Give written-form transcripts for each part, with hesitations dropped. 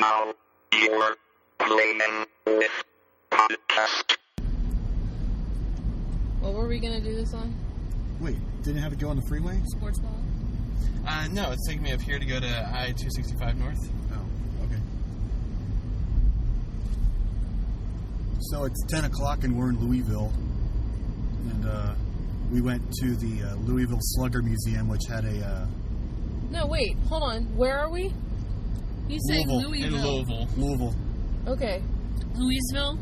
Now you're playing with podcast. What were we gonna do this on? Wait, didn't it have to go on the freeway? SPORTSBALL? No, it's taking me up here to go to I-265 North. Oh, okay. So it's 10 o'clock and we're in Louisville. And we went to the Louisville Slugger Museum, which had a... No, wait, hold on. Where are we? He's saying Louisville. In Louisville. Louisville. Okay. Louisville?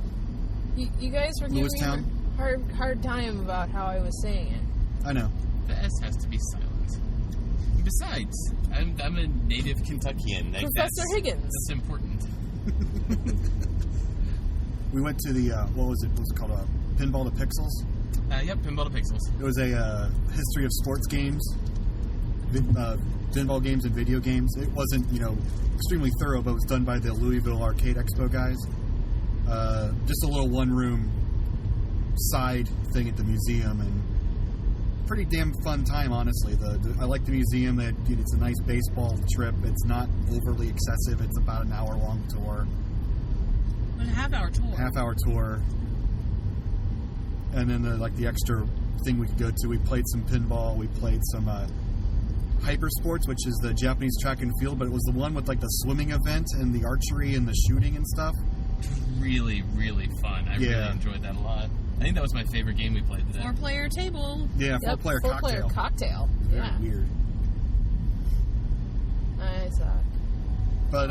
You guys were giving me Lewistown? a hard time about how I was saying it. I know. The S has to be silent. Besides, I'm a native Kentuckian. Like Professor Higgins. That's important. We went to the, what was it called? Pinball to Pixels? Yep, Pinball to Pixels. It was a history of sports games, pinball games and video games. It wasn't, extremely thorough, but it was done by the Louisville Arcade Expo guys. Just a little one-room side thing at the museum, and pretty damn fun time, honestly. I like the museum. It's a nice baseball trip. It's not overly excessive. It's about an hour-long tour. A half-hour tour. Half-hour tour. And then the extra thing we could go to, we played some pinball. We played some hyper sports, which is the Japanese track and field, but it was the one with the swimming event and the archery and the shooting and stuff. Really, really fun. I really enjoyed that a lot. I think that was my favorite game we played today. 4-player table. Yeah, four-player cocktail. Very Yeah. weird. I saw it. But,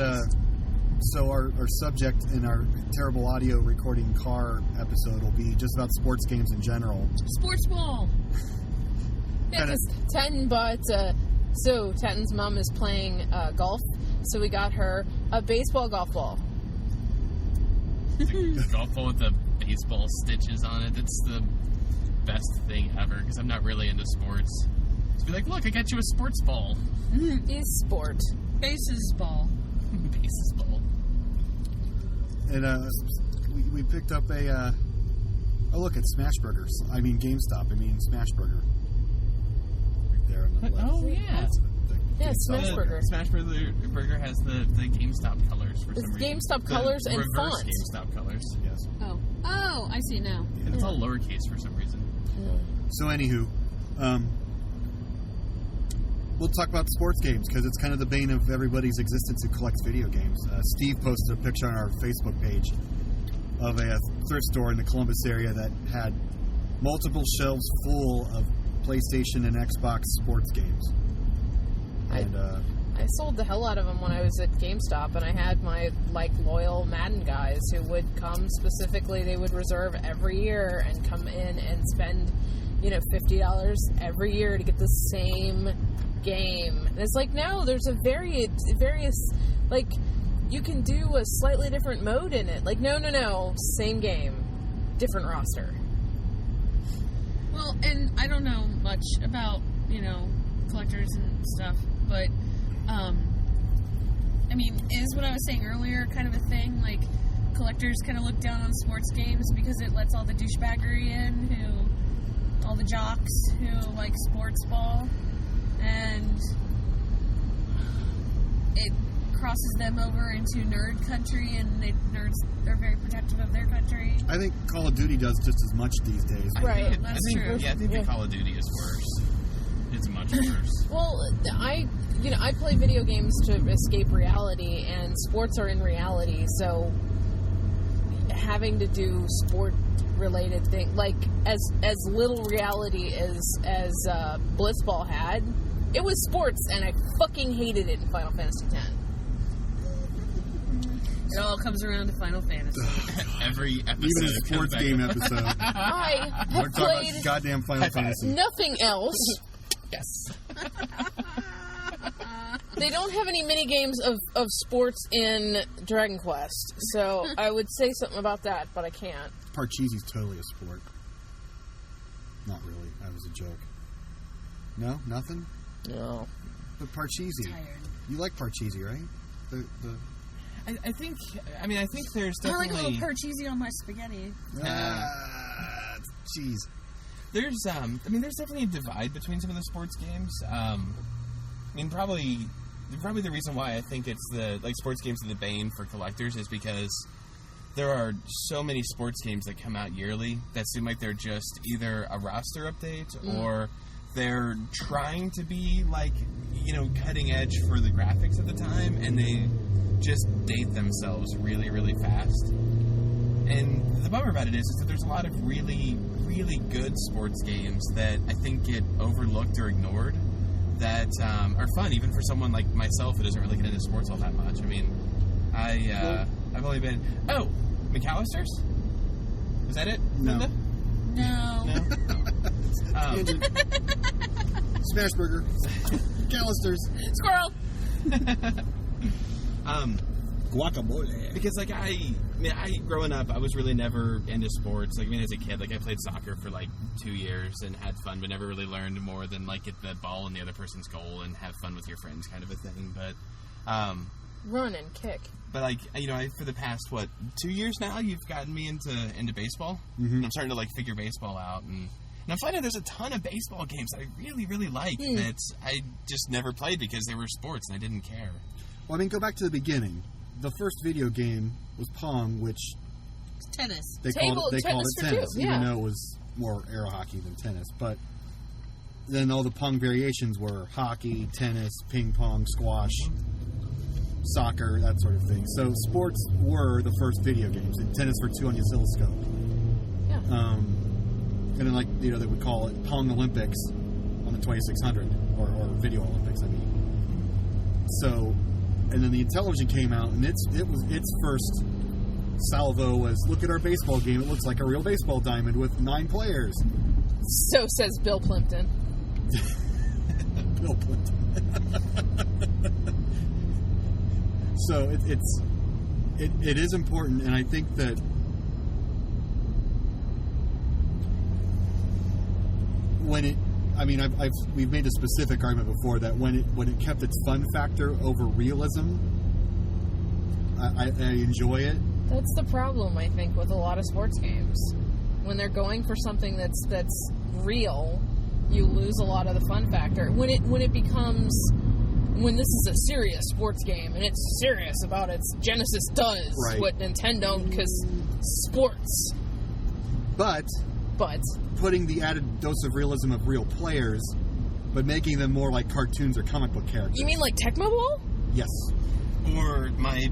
so our subject in our terrible audio recording car episode will be just about sports games in general. SPORTSBALL. Yeah, because Tatton bought... so, Tatton's mom is playing golf, so we got her a baseball golf ball. Golf ball with the baseball stitches on it. It's the best thing ever, because I'm not really into sports. Just be like, look, I got you a sports ball. He's sport. Bases ball. Bases ball. And we picked up a... oh, look, it's Smashburgers. I mean, GameStop. I mean, Smashburger. Right there on the left. Oh, yeah. Yeah, Smashburger. Smashburger has the GameStop colors for some reason. GameStop colors and reverse font. GameStop colors. Yes. Oh, I see now. And it's all lowercase for some reason. So, anywho, we'll talk about sports games, because it's kind of the bane of everybody's existence who collects video games. Steve posted a picture on our Facebook page of a thrift store in the Columbus area that had multiple shelves full of PlayStation and Xbox sports games. And, I sold the hell out of them when I was at GameStop, and I had my, loyal Madden guys who would come specifically. They would reserve every year and come in and spend, $50 every year to get the same game. And it's like, no, there's a various, you can do a slightly different mode in it. No, same game, different roster. Well, and I don't know much about, collectors and stuff, but, is what I was saying earlier kind of a thing? Collectors kind of look down on sports games because it lets all the douchebaggery in, all the jocks who like sports ball, and it crosses them over into nerd country, and nerds are very protective of their country. I think Call of Duty does just as much these days. Right. That's true. Yeah, I think the Call of Duty is worse. It's much worse. Well, I play video games to escape reality, and sports are in reality, so having to do sport-related things, as little reality as Blitzball had, it was sports, and I fucking hated it in Final Fantasy X. It all comes around to Final Fantasy. Every episode. Even a sports game episode. I have We're talking played about goddamn Final Fantasy. nothing else. Yes. They don't have any mini games of sports in Dragon Quest, so I would say something about that, but I can't. Parcheesi's totally a sport. Not really. That was a joke. No? Nothing? No. But Parcheesi. You like Parcheesi, right? I think there's definitely... I like a little Parcheesi on my spaghetti. Jeez. There's definitely a divide between some of the sports games. Probably probably the reason why I think it's sports games are the bane for collectors is because there are so many sports games that come out yearly that seem like they're just either a roster update or they're trying to be cutting edge for the graphics at the time, and they just date themselves really, really fast. And the bummer about it is that there's a lot of really, really good sports games that I think get overlooked or ignored that are fun, even for someone like myself who doesn't really get into sports all that much. I mean, I've only been... Oh, McAllister's? Is that it, Linda? No. Smashburger. McAllister's. Squirrel. Guacamole. Because, growing up, I was really never into sports. As a kid, I played soccer for, 2 years and had fun, but never really learned more than, get the ball in the other person's goal and have fun with your friends kind of a thing. But, run and kick. But, for the past, 2 years now, you've gotten me into baseball. Mm-hmm. And I'm starting to, figure baseball out. And I'm finding there's a ton of baseball games I really, really like that I just never played because they were sports and I didn't care. Well, go back to the beginning. The first video game was Pong, which Tennis. they called it tennis, yeah. even though it was more air hockey than tennis. But then all the Pong variations were hockey, tennis, ping pong, squash, soccer, that sort of thing. So sports were the first video games, and tennis for 2 on the oscilloscope. Yeah. And then they would call it Pong Olympics on the 2600 or Video Olympics. So. And then the Intellivision came out, and its first salvo was, look at our baseball game. It looks like a real baseball diamond with 9 players. So says Bill Plimpton. Bill Plimpton. So it is important, and I think that when it... we've made a specific argument before that when it kept its fun factor over realism, I enjoy it. That's the problem, I think, with a lot of sports games. When they're going for something that's real, you lose a lot of the fun factor. When this is a serious sports game and it's serious about its Genesis does what Nintendo, because sports. But putting the added dose of realism of real players, but making them more like cartoons or comic book characters. You mean like Tecmo Bowl? Yes. Or my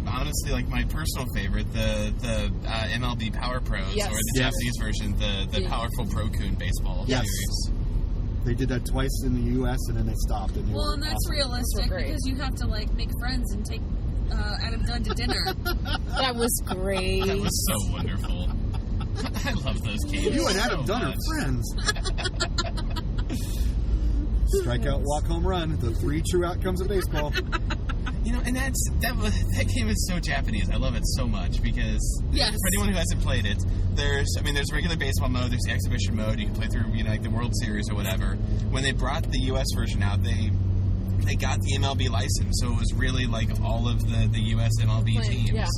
personal favorite, the MLB Power Pros, or the Japanese version, the Powerful Pro-Kun baseball series. They did that twice in the U.S. and then they stopped. And and that's awesome. realistic because you have to make friends and take Adam Dunn to dinner. That was great. That was so wonderful. I love those games. You and Adam Dunn are friends. Strikeout, walk, home run. The 3 true outcomes of baseball. And that game is so Japanese. I love it so much because for anyone who hasn't played it, there's regular baseball mode, there's the exhibition mode. You can play through the World Series or whatever. When they brought the U.S. version out, they got the MLB license, so it was really all of the U.S. MLB teams. Yeah.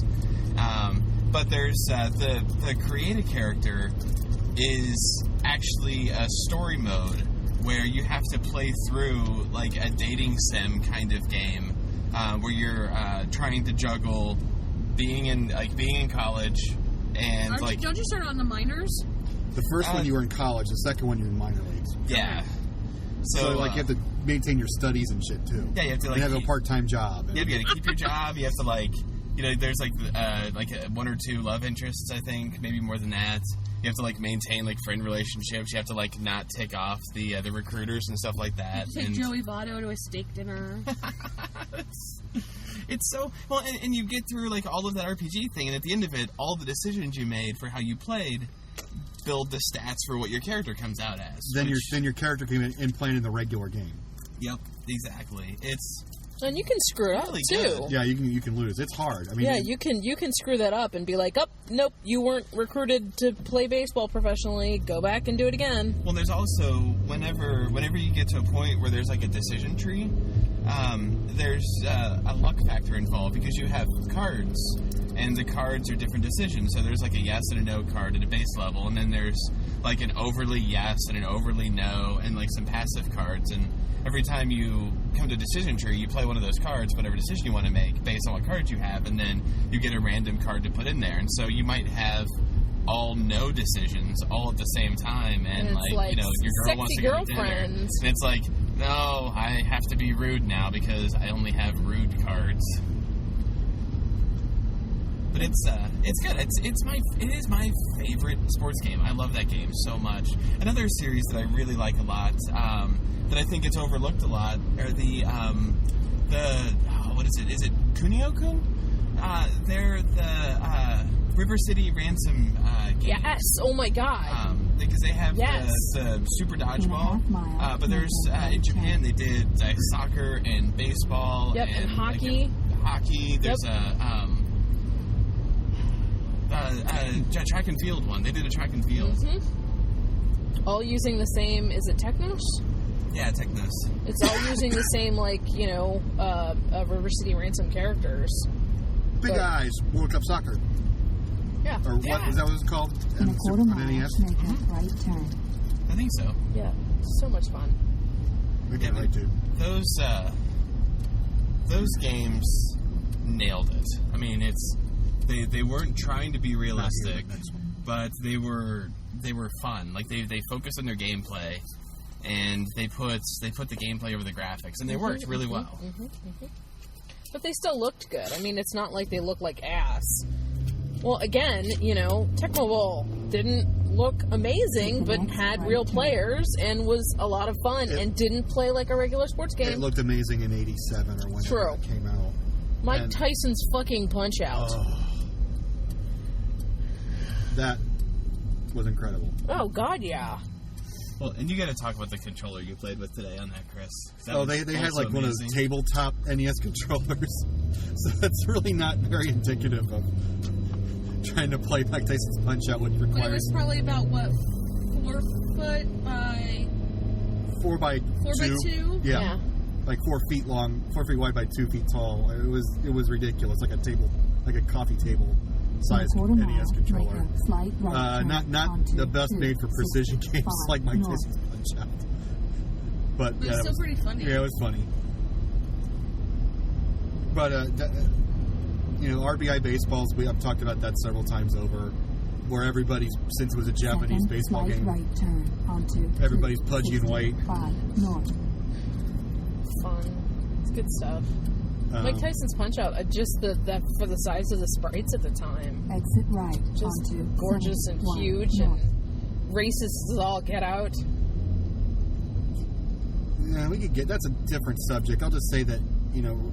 But there's the creative character is actually a story mode where you have to play through a dating sim kind of game where you're trying to juggle being in college and don't you start on the minors? The first one you were in college, the second one you're in minor leagues. Yeah. So you have to maintain your studies and shit too. Yeah, you have to have a part-time job. Yeah, you got to keep your job. You have to there's 1 or 2 love interests, I think, maybe more than that. You have to maintain friend relationships. You have to not tick off the recruiters and stuff like that. Take Joey Votto to a steak dinner. It's so well, and you get through all of that RPG thing, and at the end of it, all the decisions you made for how you played build the stats for what your character comes out as. Then your character came in playing in the regular game. Yep, exactly. And you can screw it up really too. Good. Yeah, you can lose. It's hard. You can screw that up and be like, oh, nope, you weren't recruited to play baseball professionally. Go back and do it again. Well, there's also whenever you get to a point where there's a decision tree, there's a luck factor involved because you have cards, and the cards are different decisions. So there's like a yes and a no card at a base level, and then there's like an overly yes and an overly no, and like some passive cards. And every time you come to a decision tree, you play one of those cards, whatever decision you want to make, based on what cards you have, and then you get a random card to put in there. And so you might have all no decisions all at the same time, and like, you know, your girl wants to go to dinner, and it's like, no, I have to be rude now because I only have rude cards. But it's good. It is my favorite sports game. I love that game so much. Another series that I really like a lot, that I think gets overlooked a lot, are the what is it? Is it Kunio-kun? They're the River City Ransom games. Yes. Oh my God. Because they have the Super Dodgeball, but there's in Japan they did soccer and baseball. Yep, and hockey. Hockey. There's a track and field one. They did a track and field. Mm-hmm. All using the same. Is it Technos? Yeah, Technos. It's all using the same, like, you know, River City Ransom characters. Big Eyes World Cup Soccer. Yeah. Or what was that what it was called? In a quarter mile, make a right turn. I think so. Yeah. So much fun. Okay, right, dude. Those games nailed it. I mean, they weren't trying to be realistic, but they were fun. Like they focused on their gameplay, and they put the gameplay over the graphics, and they worked really well. But they still looked good. I mean, it's not like they look like ass. Well, again, you know, Tecmo Bowl didn't look amazing, but had real players and was a lot of fun and didn't play like a regular sports game. It looked amazing in '87 or whenever it came out. Mike Tyson's fucking Punch-Out. That was incredible. Oh, God, yeah. Well, and you got to talk about the controller you played with today on that, Chris. They had like one of those tabletop NES controllers, so that's really not very indicative of trying to play Mike Tyson's Punch-Out, which requires... It was probably about, what, 4 foot by... 4 by 2? Yeah. Like 4 feet long, 4 feet wide by 2 feet tall. It was ridiculous, like a coffee table size NES controller. Not the best made for precision games like Mike Tyson's Punch-Out. But it was still pretty funny. Yeah, it was funny. But you know, RBI baseballs, I've talked about that several times over, where everybody's, since it was a Japanese baseball game, everybody's pudgy and white. Fun. It's good stuff. Mike Tyson's Punch-Out, just for the size of the sprites at the time. Exit right. Just gorgeous and huge and racist as all get out. Yeah, that's a different subject. I'll just say that, you know,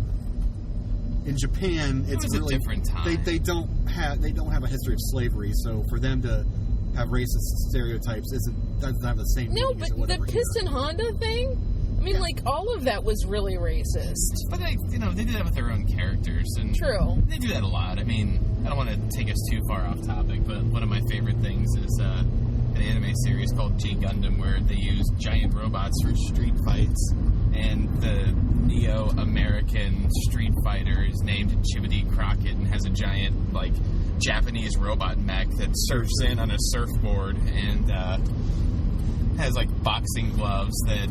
in Japan, it's really a different time. They don't have a history of slavery, so for them to have racist stereotypes doesn't have the same meaning as it would the Piston Honda thing. I mean, like, all of that was really racist. But they did that with their own characters, and true, they do that a lot. I mean, I don't want to take us too far off topic, but one of my favorite things is an anime series called G Gundam, where they use giant robots for street fights, and the Neo-American Street Fighter is named Chibity Crockett and has a giant, like, Japanese robot mech that surfs in on a surfboard and has, like, boxing gloves that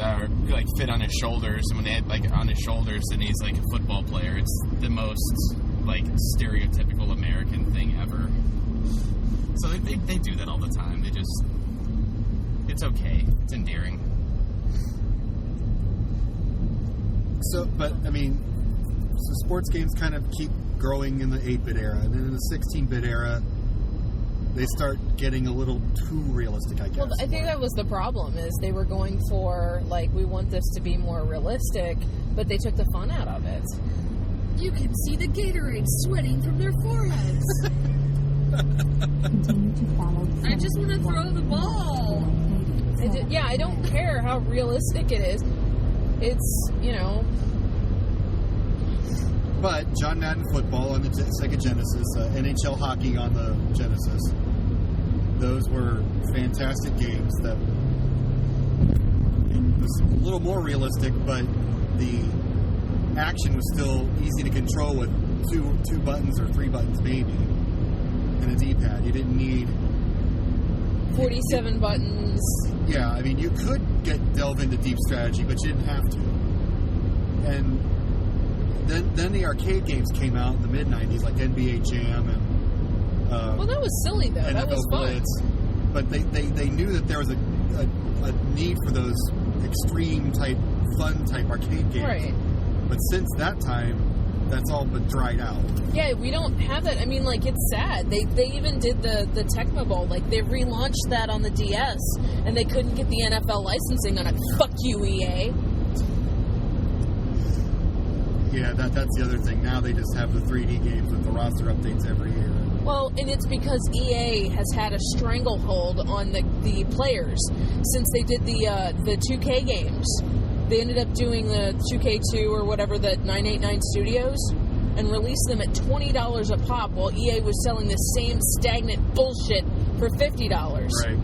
are, like, fit on his shoulders, and when they had, like, on his shoulders, then he's, like, a football player. It's the most, like, stereotypical American thing ever. So they do that all the time. It's okay. It's endearing. So, but, I mean, sports games kind of keep growing in the 8-bit era, and then in the 16-bit era, they start getting a little too realistic, I guess. Well, I think that was the problem, is they were going for, like, we want this to be more realistic, but they took the fun out of it. You can see the Gatorade sweating from their foreheads. I just want to throw the ball. I don't care how realistic it is. It's, you know... But John Madden football on the Sega Genesis, NHL hockey on the Genesis, those were fantastic games that was a little more realistic, but the action was still easy to control with two buttons or 3 buttons maybe, and a D-pad. You didn't need 47 buttons. Yeah, I mean, you could delve into deep strategy, but you didn't have to. And then the arcade games came out in the mid-90s, like NBA Jam and well, that was silly, though. That was fun. Blitz. But they knew that there was a need for those extreme type, fun type arcade games. Right. But since that time, that's all but dried out. Yeah, we don't have that. I mean, like, it's sad. They even did the Tecmo Bowl. Like, they relaunched that on the DS, and they couldn't get the NFL licensing on it. Fuck you, EA. Yeah, that's the other thing. Now they just have the 3D games with the roster updates every year. Well, and it's because EA has had a stranglehold on the players since they did the 2K games. They ended up doing the 2K2 or whatever, the 989 Studios, and released them at $20 a pop, while EA was selling the same stagnant bullshit for $50. Right.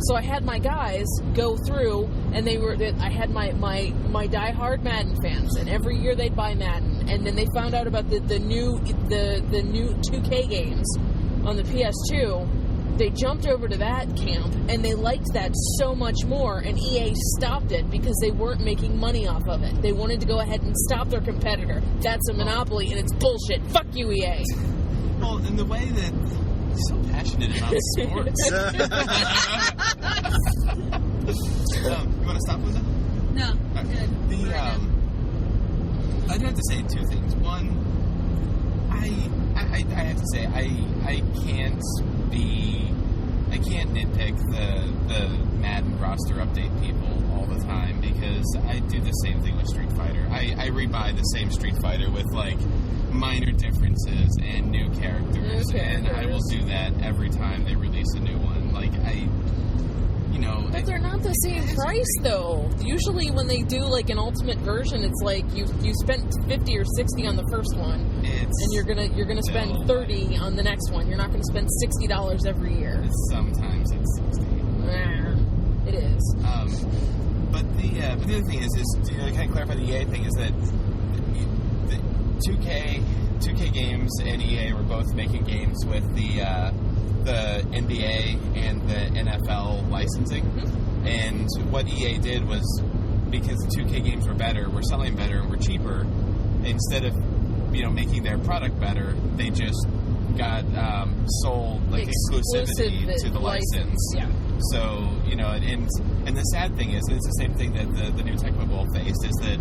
So I had my guys go through, and I had my diehard Madden fans, and every year they'd buy Madden, and then they found out about the new 2K games on the PS2. They jumped over to that camp, and they liked that so much more, and EA stopped it because they weren't making money off of it. They wanted to go ahead and stop their competitor. That's a monopoly, and it's bullshit. Fuck you, EA. Well, in the way that he's so passionate about sports. You want to stop, Linda? No, Okay. good. I'd have to say 2 things. One, I have to say I can't nitpick the Madden roster update people all the time, because I do the same thing with Street Fighter. I rebuy the same Street Fighter with like minor differences and new characters, and I will do that every time they release a new one. Like But they're not the same price, though. Usually when they do like an ultimate version, it's like you spent $50 or $60 on the first one, and you're gonna spend $30 on the next one. You're not gonna spend $60 every year. Sometimes it's 60. It is. But the other thing is to kind of clarify the EA thing, is that the 2K games and EA were both making games with the NBA and the NFL licensing. Mm-hmm. And what EA did was, because the 2K games were better, were selling better, and were cheaper, instead of making their product better, they just got sold like exclusivity to the license. Yeah. So and the sad thing is, it's the same thing that the new Tecmo Bowl faced, is that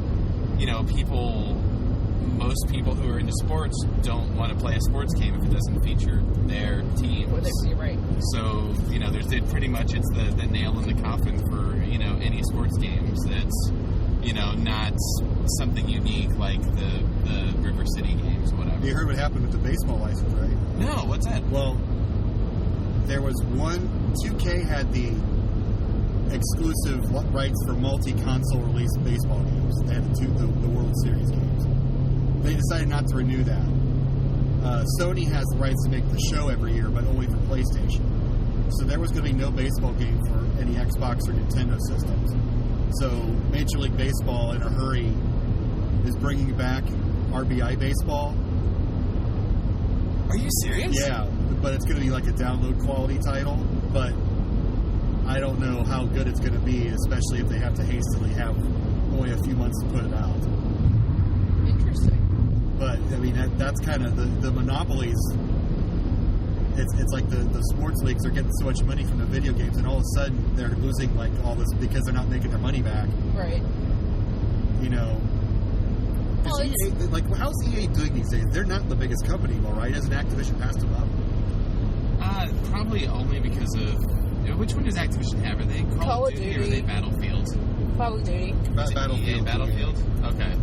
most people who are into sports don't want to play a sports game if it doesn't feature their teams. You're right. So there's pretty much it's the nail in the coffin for any sports games that's not something unique like the River City games or whatever. You heard what happened with the baseball license, right? No, what's that? Well, there was 2K had the exclusive rights for multi-console release baseball games. They had the World Series games. They decided not to renew that. Sony has the rights to make the show every year, but only for PlayStation. So there was going to be no baseball game for any Xbox or Nintendo systems. So Major League Baseball, in a hurry, is bringing back RBI Baseball. Are you serious? Yeah, but it's going to be like a download quality title. But I don't know how good it's going to be, especially if they have to hastily have only a few months to put it out. Interesting. But, I mean, that's kind of the monopolies. It's like the sports leagues are getting so much money from the video games, and all of a sudden they're losing like all this because they're not making their money back. Right. Well, EA, how's EA doing these days? They're not the biggest company anymore, right? Hasn't Activision passed them up? Probably only because of... Which one does Activision have? Are they Call of Duty or are they Battlefield? Call of Duty. Battlefield. EA Battlefield? Yeah. Okay.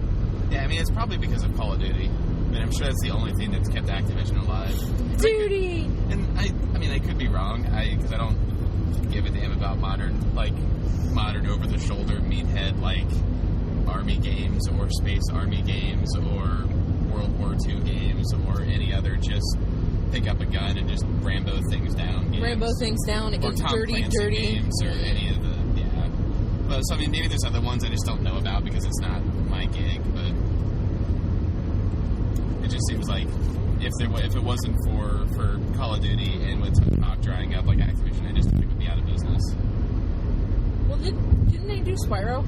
Yeah, I mean, it's probably because of Call of Duty. I mean, I'm sure that's the only thing that's kept Activision alive. Duty! And I mean, I could be wrong, because I don't give a damn about modern over-the-shoulder meathead, Army games, or Space Army games, or World War II games, or any other just pick up a gun and just Rambo things down games. Rambo things down, or Tom dirty Clancy games, or any of the, Well, so, I mean, maybe there's other ones I just don't know about because it's not my gig, but... It just seems like if it wasn't for Call of Duty and with Tony drying up like Activision, I just think it would be out of business. Well, didn't they do Spyro?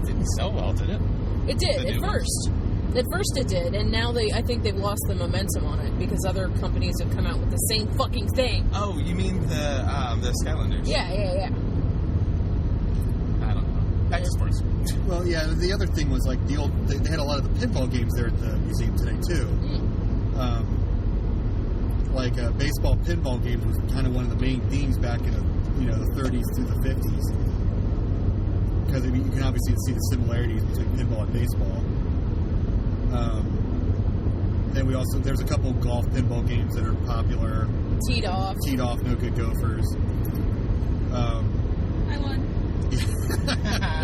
It didn't sell well, did it? It did The at new first. At first it did, and now I think they've lost the momentum on it because other companies have come out with the same fucking thing. Oh, you mean the Skylanders? Yeah. I don't know. Back to sports. Well, yeah. The other thing was like they had a lot of the pinball games there at the museum today too. Like baseball pinball games was kind of one of the main themes back in the 30s through the 50s, because you can obviously see the similarities between pinball and baseball. Then there's a couple golf pinball games that are popular. Teed off, no good gophers. I won.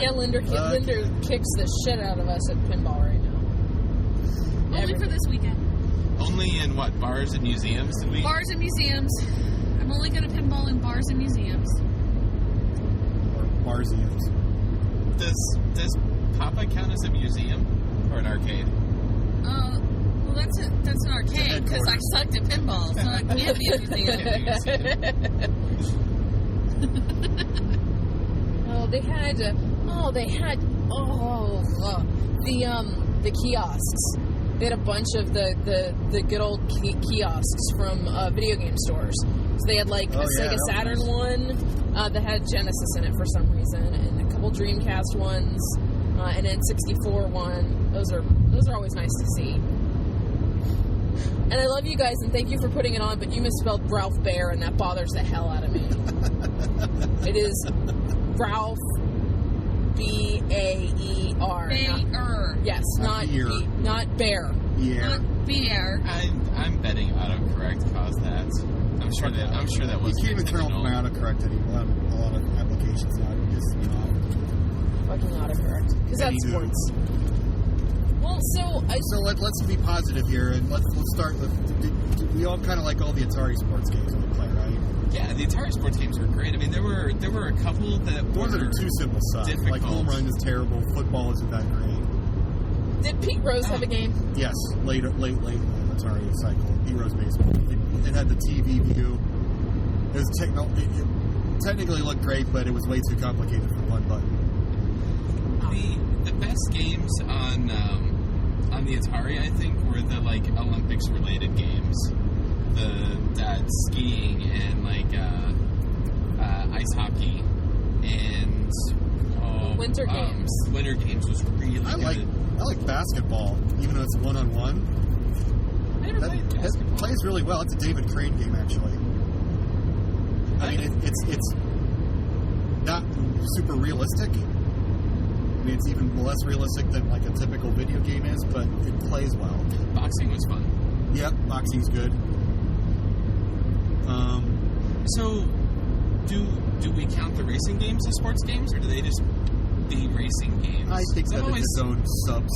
Yeah, Linder kicks the shit out of us at pinball right now. Only for this weekend. Only in what, bars and museums? Bars and museums. I'm only going to pinball in bars and museums. Or barseums. Does Papa count as a museum or an arcade? Well, that's an arcade because I sucked at pinball, so it can't be a museum. The kiosks. They had a bunch of the good old kiosks from video game stores. So they had like a Sega Saturn one that had Genesis in it for some reason, and a couple Dreamcast ones, and an N64 one. Those are always nice to see. And I love you guys, and thank you for putting it on, but you misspelled Ralph Baer, and that bothers the hell out of me. It is Ralph B-A-E-R. Baer. Yes, not Bear. Yeah. Not Beer. I'm betting autocorrect caused that. I'm sure that was. You can't even turn off my autocorrect anymore. A lot of applications now just fucking autocorrect, because that's sports. Well, so let's be positive here, and let's start with. We all kind of like all the Atari sports games that we play, right? Yeah, the Atari sports games were great. I mean, there were a couple that the ones that are too simple suck. Difficult. Like Home Run is terrible. Football isn't that great. Did Pete Rose have a game? Yes, late in the Atari cycle. Pete Rose baseball. It had the TV view. It was it technically looked great, but it was way too complicated for one button. The best games on the Atari, I think, were the like Olympics related games. The skiing and like ice hockey and Winter Games. Winter Games was really good. I like basketball, even though it's 1-on-1. I never played basketball. It plays really well. It's a David Crane game, actually. I mean, it's not super realistic. I mean, it's even less realistic than like a typical video game is, but it plays well. Boxing was fun. Yep, boxing's good. So, do we count the racing games as sports games, or do they just be racing games? I think that it's its own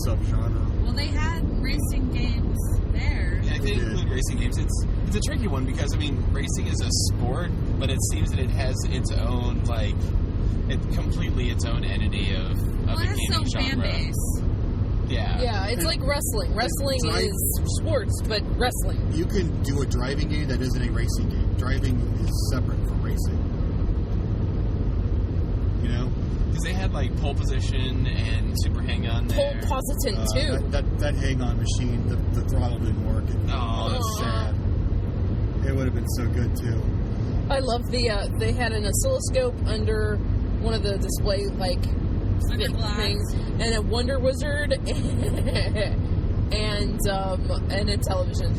sub-genre. Well, they had racing games there. Yeah, I think include racing games. It's a tricky one because, I mean, racing is a sport, but it seems that it has its own, like, completely its own entity of a gaming genre. Fan base. Yeah. Yeah, it's like wrestling. Wrestling is sports, but wrestling. You can do a driving game that isn't a racing game. Driving is separate from racing. You know? Because they had, like, pole position and super hang-on there. Pole position, too. That hang-on machine, the throttle didn't work. That's sad. It would have been so good, too. I love they had an oscilloscope under one of the display, like, things, and a Wonder Wizard, and a television.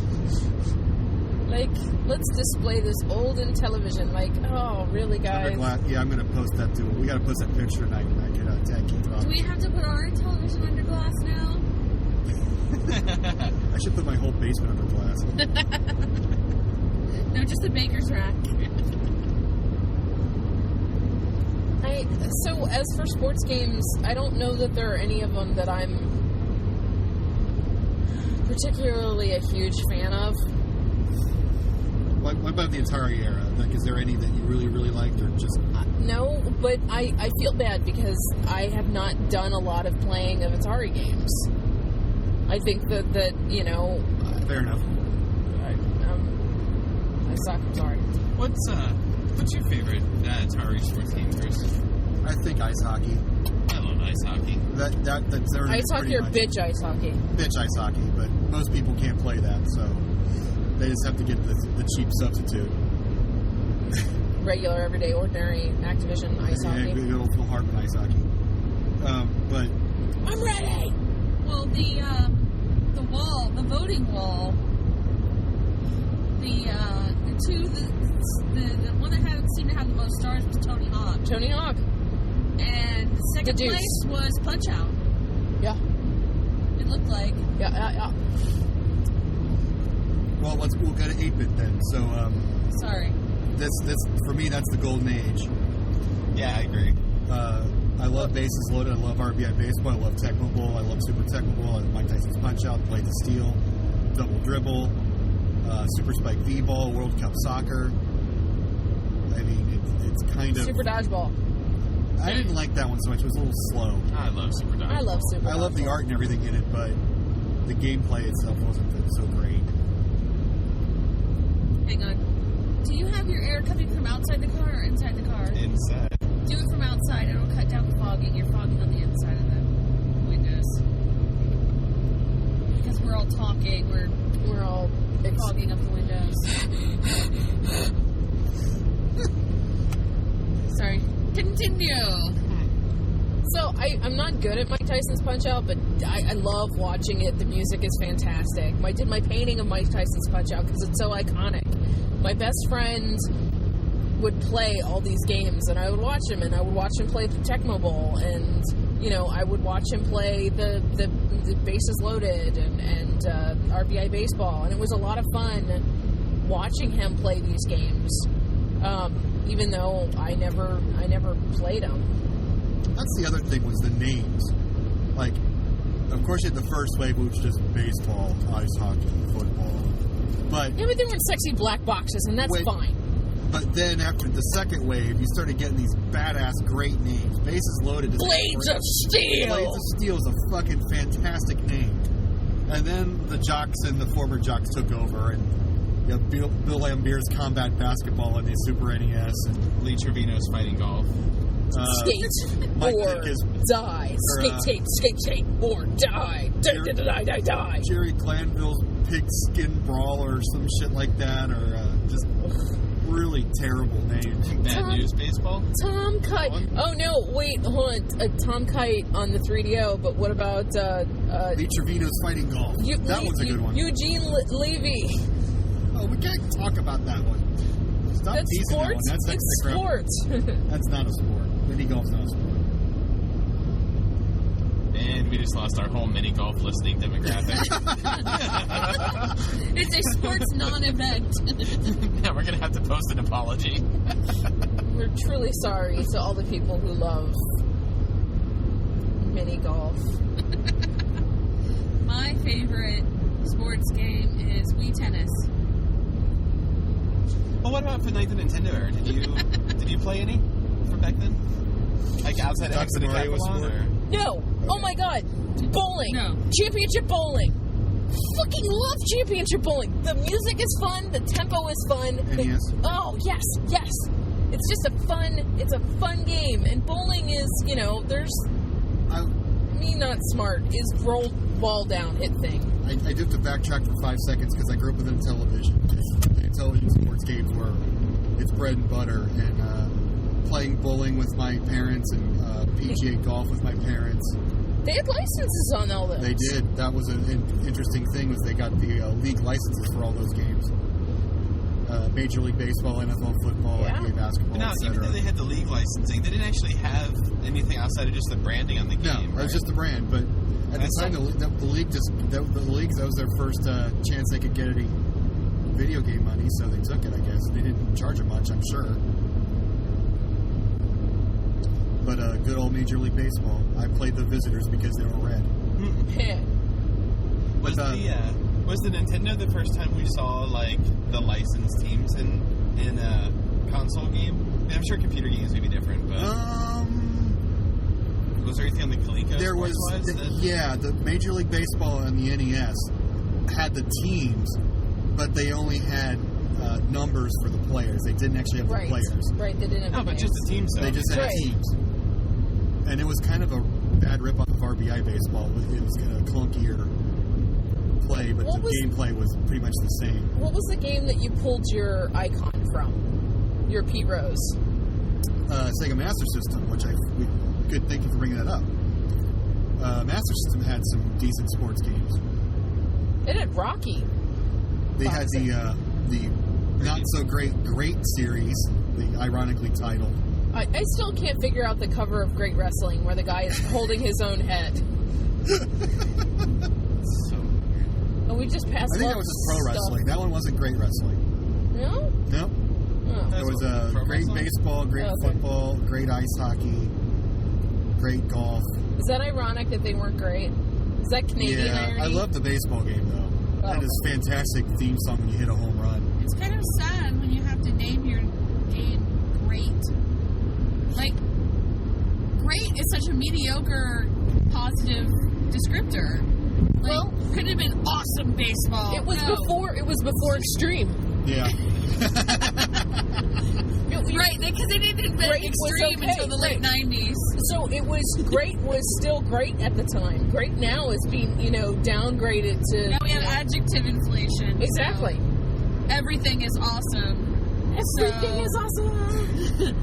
Like, let's display this olden television. Like, oh, really, guys? Yeah, I'm going to post that, too. We got to post that picture tonight when I get Tag King Rock. Do we have to put our television under glass now? I should put my whole basement under glass. No, just the baker's rack. So, as for sports games, I don't know that there are any of them that I'm particularly a huge fan of. What about the Atari era? Like, is there any that you really, really liked, or just... No, but I feel bad because I have not done a lot of playing of Atari games. I think that you know. Fair enough. I suck. I'm sorry. What's your favorite Atari sports game, Chris? I think ice hockey. I love ice hockey. That's Ice hockey or much. bitch ice hockey? Bitch ice hockey, but most people can't play that, so they just have to get the cheap substitute. Regular, everyday, ordinary Activision ice hockey. Good old Phil Hartman ice hockey. But I'm ready. Well, the voting wall, the one that seemed to have the most stars was Tony Hawk. Tony Hawk. And second The Deuce. place was Punch Out. Yeah. It looked like. Yeah. well, we'll go to 8-bit then. So Sorry. this for me, that's the golden age. Yeah, I agree. I love Bases Loaded. I love RBI Baseball. I love Tecmo Bowl. I love Super Tecmo Bowl. I love Mike Tyson's Punch Out, Play the Steel, Double Dribble, Super Spike V-Ball, World Cup Soccer. I mean, it's kind of... Super Dodgeball. I didn't like that one so much. It was a little slow. I love Super Dodgeball. I love Super I love the Dodgeball. art and everything in it, but the gameplay itself wasn't so great. Hang on. Do you have your air coming from outside the car or inside the car? Inside. Do it from outside. It'll cut down the fogging. You're fogging on the inside of the windows. Because we're all talking. We're all fogging up the windows. Sorry. Continue. So I'm not good at Mike Tyson's Punch Out, but I love watching it. The music is fantastic. I did my painting of Mike Tyson's Punch Out because it's so iconic. My best friend would play all these games, and I would watch him, and I would watch him play the Tecmo Bowl, and you know, I would watch him play the Bases Loaded and RBI Baseball, and it was a lot of fun watching him play these games. Even though I never played them. That's the other thing was the names. Like, of course you had the first wave, which was just baseball, ice hockey, football. But Yeah, but they were in sexy black boxes, and that's fine. But then after the second wave, you started getting these badass, great names. Bases Loaded. Blades of Steel! Blades of Steel is a fucking fantastic name. And then the jocks and the former jocks took over, and you have Bill Lambert's Combat Basketball on the Super NES, and Lee Trevino's Fighting Golf. Skate Mike or Dick is- die. Skate or die. Die. Jerry Clanville's Pigskin Brawl or some shit like that, or just really terrible names. Bad News Baseball. Tom Kite. Oh no, wait, hold on. Tom Kite on the 3DO, but what about Lee Trevino's Fighting Golf. That was a good one. Eugene Levy. Oh, we can't talk about that one. Stop That's teasing that one. sports. That's It's crap. sports. That's not a sport. Mini golf's not a sport. And we just lost our whole mini golf listening demographic. It's a sports non-event. Now we're going to have to post an apology. We're truly sorry to all the people who love mini golf. My favorite sports game is Wii Tennis. Well, what about for like the Nintendo era? Did you play any from back then? Like outside of Dr. Mario was Hexadecathlon, sport? or? No. Oh my God. Bowling. No. Championship bowling. Fucking love championship bowling. The music is fun. The tempo is fun. NES. Oh yes. It's just a fun game. And bowling is, you know, there's me not smart is roll ball down hit thing. I do have to backtrack for 5 seconds because I grew up with Intellivision. The Intellivision sports games were its bread and butter, and playing bowling with my parents and PGA golf with my parents. They had licenses on all those. They did. That was an interesting thing, was they got the league licenses for all those games. Major League Baseball, NFL football, Yeah. NBA basketball, But now, even etc. though they had the league licensing, they didn't actually have anything outside of just the branding on the No, game. it was right? just the brand. But at That's the time, the league that was their first chance they could get any video game money, so they took it. I guess they didn't charge them much, I'm sure. But good old Major League Baseball. I played the Visitors because they were red. Was But, was the Nintendo the first time we saw like the licensed teams in a console game? I mean, I'm sure computer games may be different, but Was there anything on the Coleco? There was, the Major League Baseball and the NES had the teams, but they only had numbers for the players. They didn't actually have the players. Right, they didn't have No, but just the teams, though. They just had teams. And it was kind of a bad rip-off of RBI baseball. It was kind of a clunkier play, but the gameplay was pretty much the same. What was the game that you pulled your icon from? Your Pete Rose? Sega Master System, which good, thank you for bringing that up. Master System had some decent sports games. It had Rocky. They had the not so great series, the ironically titled. I still can't figure out the cover of Great Wrestling where the guy is holding his own head. So weird. And we just passed. I think that was just pro wrestling. That one wasn't great wrestling. No? No. Oh. There was a great baseball, great football, great ice hockey, great golf. Is that ironic that they weren't great? Is that Canadian irony? I love the baseball game though. Oh. That is a fantastic theme song when you hit a home run. It's kind of sad when you have to name your game great. Like, great is such a mediocre, positive descriptor. Like, Well, could have been awesome baseball. It was before Extreme. Yeah. Right, because they didn't invent Great was Extreme okay, until the late 90s. So it was great was still great at the time. Great now is being, downgraded to. Now we have adjective inflation. Exactly. So everything is awesome. Everything is awesome.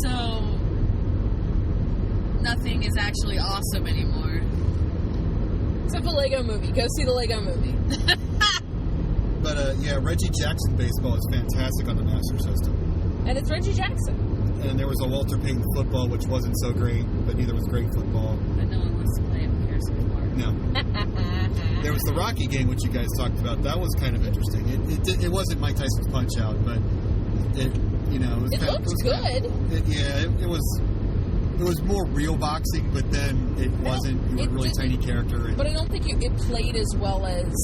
So nothing is actually awesome anymore. Except the Lego Movie. Go see the Lego Movie. But Reggie Jackson baseball is fantastic on the Master System. And it's Reggie Jackson. And there was a Walter Payton football, which wasn't so great, but neither was great football. But no one wants to play it. Who cares anymore? No. There was the Rocky game, which you guys talked about. That was kind of interesting. It wasn't Mike Tyson's Punch-Out, but it looked good. It was more real boxing, but then it wasn't. You were a really tiny character. But I don't think it played as well as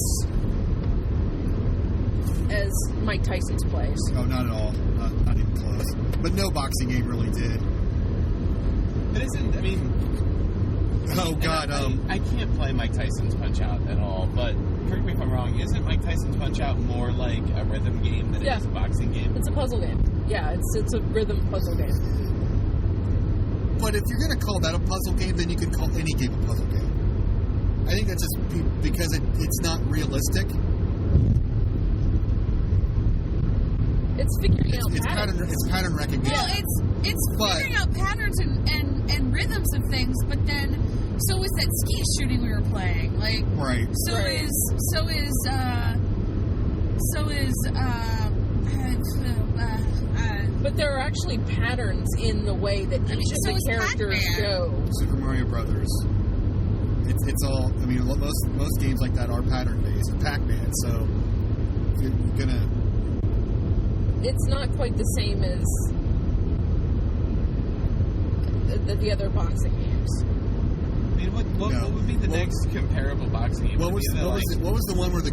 Mike Tyson's plays. Oh, not at all. Not even close. But no boxing game really did. It isn't. I mean, oh God. I can't play Mike Tyson's Punch-Out at all. But correct me if I'm wrong. Isn't Mike Tyson's Punch-Out more like a rhythm game than it is a boxing game? It's a puzzle game. Yeah, it's a rhythm puzzle game. But if you're going to call that a puzzle game, then you can call any game a puzzle game. I think that's just because it's not realistic. It's figuring out patterns. It's pattern recognition. Well, it's figuring out patterns and rhythms of things, but then so is that ski shooting we were playing. Like, right. But there are actually patterns in the way that each of the characters go. Super Mario Brothers. It's all. I mean, most games like that are pattern based. Pac-Man. So if you're gonna. It's not quite the same as the other boxing games. I mean, what would be the next comparable boxing game? What was the one where the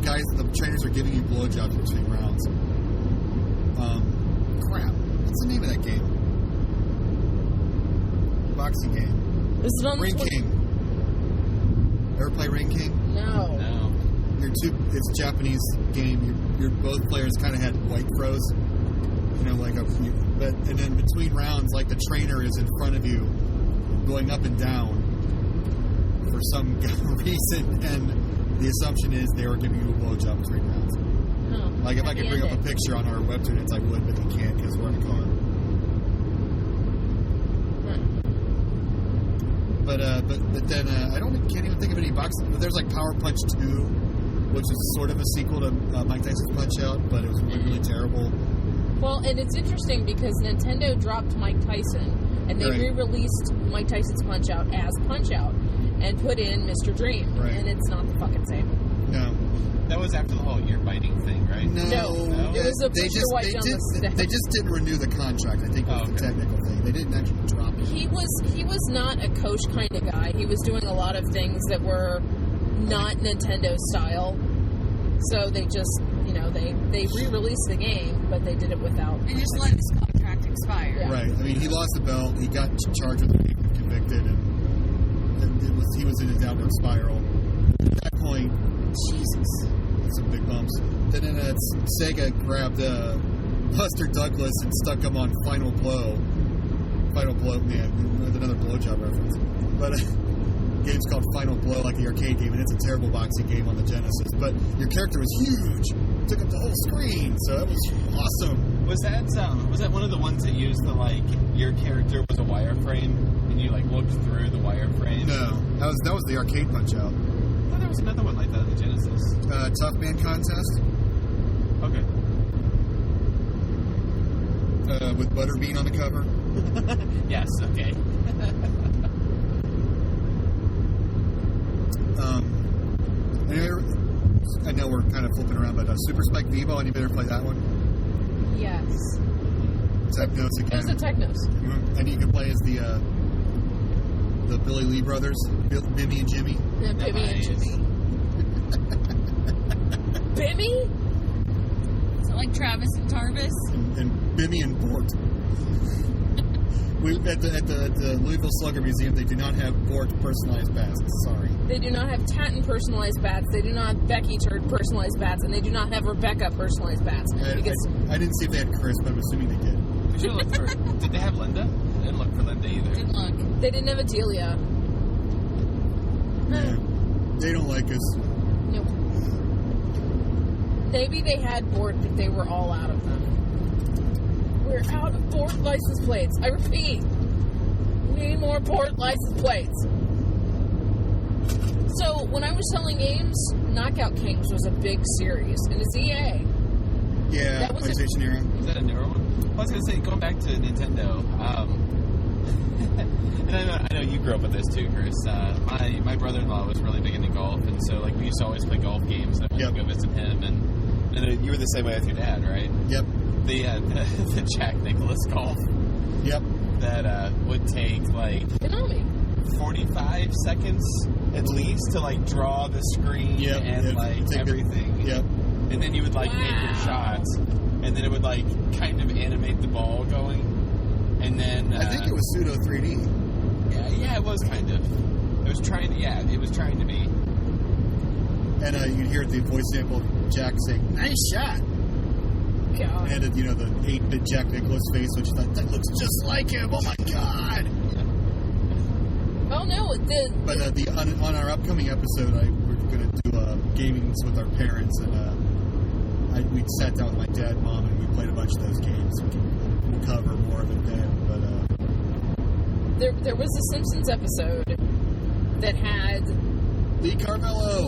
trainers are giving you blowjobs between rounds? Crap. What's the name of that game? Boxing game. Is it on Ring King. Ever play Ring King? No. It's a Japanese game. Your both players kind of had white throws. And then between rounds, like the trainer is in front of you, going up and down for some reason, and the assumption is they were giving you a blowjob between rounds. Oh, like if I could bring up a picture on our webtoons, I would, but you can't because we're in a car. But then I can't even think of any boxing. But there's like Power Punch 2, which is sort of a sequel to Mike Tyson's Punch-Out, but it was really, really terrible. Well, and it's interesting because Nintendo dropped Mike Tyson, and they re-released Mike Tyson's Punch-Out as Punch-Out, and put in Mr. Dream, and it's not the fucking same. No. That was after the whole ear-biting thing, right? No. It was a Pusher White on the staff. They just didn't renew the contract, I think was the technical thing. They didn't actually drop it. He was not a coach kind of guy. He was doing a lot of things that were not Nintendo style. So they just, they re-released the game, but they did it without. They just let his contract expire. Yeah. Right. I mean, he lost the belt. He got charged with being convicted, and he was in a downward spiral. At that point, Jesus. some big bumps. And then Sega grabbed Buster Douglas and stuck him on Final Blow. Final Blow, man, with another blowjob reference. But game's called Final Blow, like the arcade game, and it's a terrible boxing game on the Genesis. But your character was huge, took up the whole screen, so that was awesome. Was that one of the ones that used the your character was a wireframe and you looked through the wireframe? No, that was the arcade Punch Out. Oh, there was another one like that on the Genesis. Tough Man Contest. Okay. With Butterbean on the cover. Yes. Okay. Anyway, I know we're kind of flipping around, but Super Spike Vivo, anybody ever play that one? Yes. Technos It again. was the Technos. And you can play as the Billy Lee brothers, Bimmy and Jimmy. Yeah, Bimmy and Jimmy. Bimmy? So like Travis and Tarvis? And Bimmy and Bort. At the Louisville Slugger Museum, they do not have Bort personalized bats. Sorry. They do not have Tatton personalized bats. They do not have Becky personalized bats, and they do not have Rebecca personalized bats. I didn't see if they had Chris, but I'm assuming they did. Did you look for? Did they have Linda? I didn't look for Linda either. Didn't look. They didn't have Adelia. Yeah. They don't like us. Nope. Maybe they had Bort, but they were all out of them. We're out of Bort license plates. I repeat. We need more Bort license plates. So, when I was selling games, Knockout Kings was a big series, and it's EA. Yeah, That was PlayStation era. Is that a newer one? I was going to say, going back to Nintendo, and I know you grew up with this too, Chris. My brother-in-law was really big into golf, and so we used to always play golf games. I went to go visit him, and you were the same way with your dad, right? Yep. The Jack Nicklaus golf. Yep. That would take 45 seconds at least to draw the screen and everything. Yep. And then you would make your shots, and then it would kind of animate the ball going, and then I think it was pseudo 3D. Yeah, it was kind of. It was trying to be. And you'd hear the voice sample of Jack saying, "Nice shot." God. And the 8-bit Jack Nicklaus face, which that looks just like him. Oh my god! Oh no, it did. But on our upcoming episode, we're going to do gamings with our parents, and we sat down with my dad, mom, and we played a bunch of those games. We'll cover more of it then. But there was a Simpsons episode that had Lee Carvello's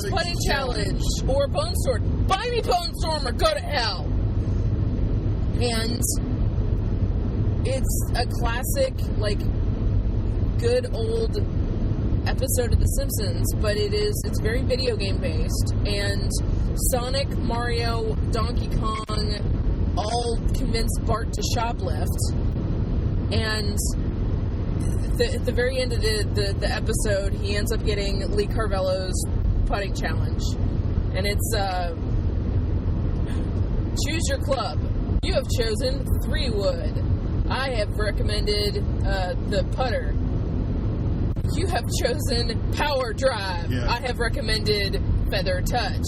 putting challenge or Bone Sword. Buy me Bone Storm or go to hell. And it's a classic, good old episode of The Simpsons, but it's very video game based. And Sonic, Mario, Donkey Kong all convince Bart to shoplift. And at the very end of the episode, he ends up getting Lee Carvello's putting challenge. And it's choose your club. You have chosen 3-wood. I have recommended the putter. You have chosen power drive. Yeah. I have recommended feather touch.